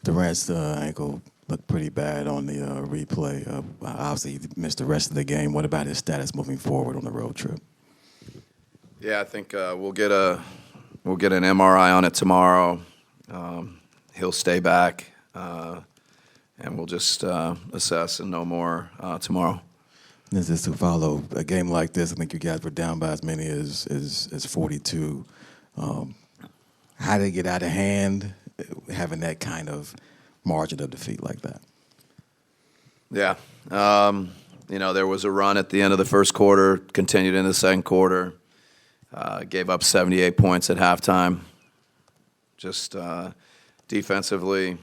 Durant's ankle looked pretty bad on the replay. Obviously, he missed the rest of the game. What about his status moving forward on the road trip? Yeah, I think we'll get an MRI on it tomorrow. He'll stay back, and we'll just assess and know more tomorrow. This is to follow a game like this. I think you guys were down by as many as 42. How did it get out of hand, having that kind of margin of defeat like that? Yeah. There was a run at the end of the first quarter, continued in the second quarter, gave up 78 points at halftime. Just defensively,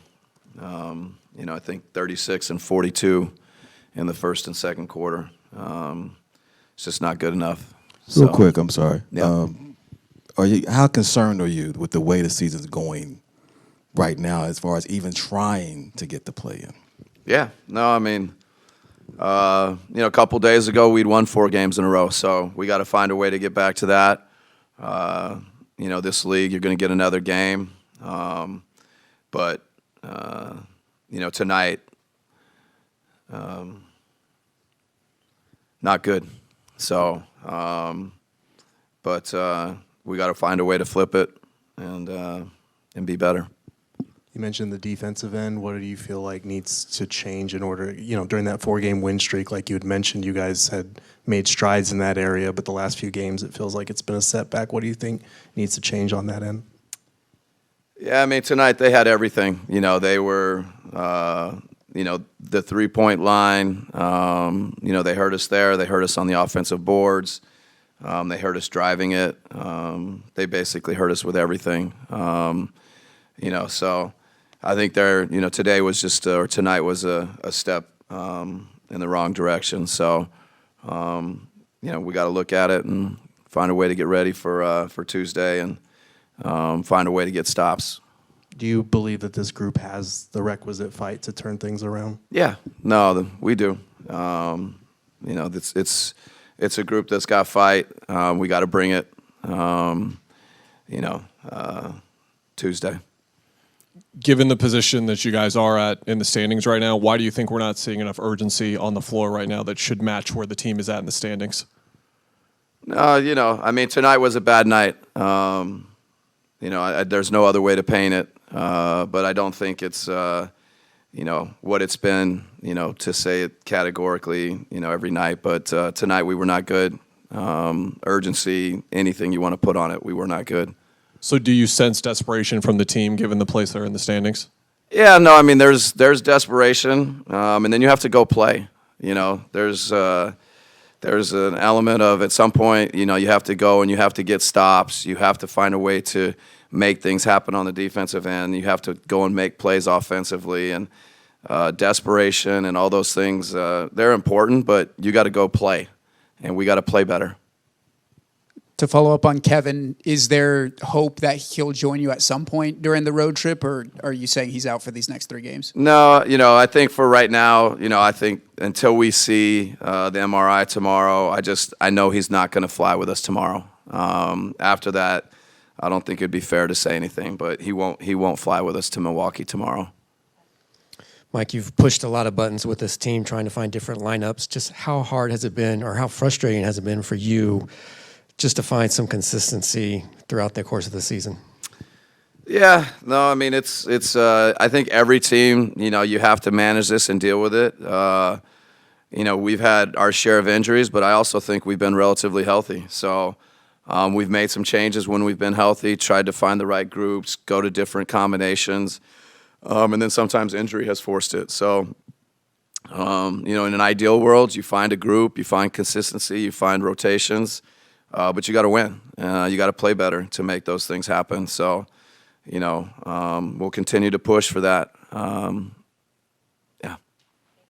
I think 36 and 42 in the first and second quarter. It's just not good enough. Real quick, I'm sorry. Yeah. How concerned are you with the way the season's going right now, as far as even trying to get the play in? Yeah. No, I mean, a couple days ago we'd won 4 games in a row, so we got to find a way to get back to that. This league, you're going to get another game, but tonight, not good. So, but we got to find a way to flip it and be better. You mentioned the defensive end. What do you feel like needs to change in order, during that 4-game win streak, like you had mentioned, you guys had made strides in that area, but the last few games it feels like it's been a setback. What do you think needs to change on that end? Yeah, I mean, tonight they had everything. They were, the three-point line, they hurt us there. They hurt us on the offensive boards. They hurt us driving it. They basically hurt us with everything. So I think today was tonight was a step in the wrong direction. So, we got to look at it and find a way to get ready for Tuesday and find a way to get stops. Do you believe that this group has the requisite fight to turn things around? Yeah, no, we do. It's a group that's got fight. We got to bring it. Tuesday. Given the position that you guys are at in the standings right now, why do you think we're not seeing enough urgency on the floor right now that should match where the team is at in the standings? Tonight was a bad night. There's no other way to paint it. But I don't think it's, what it's been, to say it categorically, every night. But tonight we were not good. Urgency, anything you want to put on it, we were not good. So do you sense desperation from the team given the place they're in the standings? Yeah, no, I mean, there's desperation, and then you have to go play. There's an element of at some point, you have to go and you have to get stops. You have to find a way to make things happen on the defensive end. You have to go and make plays offensively, and desperation and all those things, they're important, but you got to go play, and we got to play better. To follow up on Kevin, is there hope that he'll join you at some point during the road trip, or are you saying he's out for these next 3 games? No, I think for right now, I think until we see the MRI tomorrow, I know he's not going to fly with us tomorrow. After that, I don't think it'd be fair to say anything, but he won't fly with us to Milwaukee tomorrow. Mike, you've pushed a lot of buttons with this team trying to find different lineups. Just how hard has it been, or how frustrating has it been for you just to find some consistency throughout the course of the season? Yeah, no, I mean, it's. I think every team, you have to manage this and deal with it. We've had our share of injuries, but I also think we've been relatively healthy. So we've made some changes when we've been healthy, tried to find the right groups, go to different combinations, and then sometimes injury has forced it. So, in an ideal world, you find a group, you find consistency, you find rotations. But you got to win. You got to play better to make those things happen. So, we'll continue to push for that.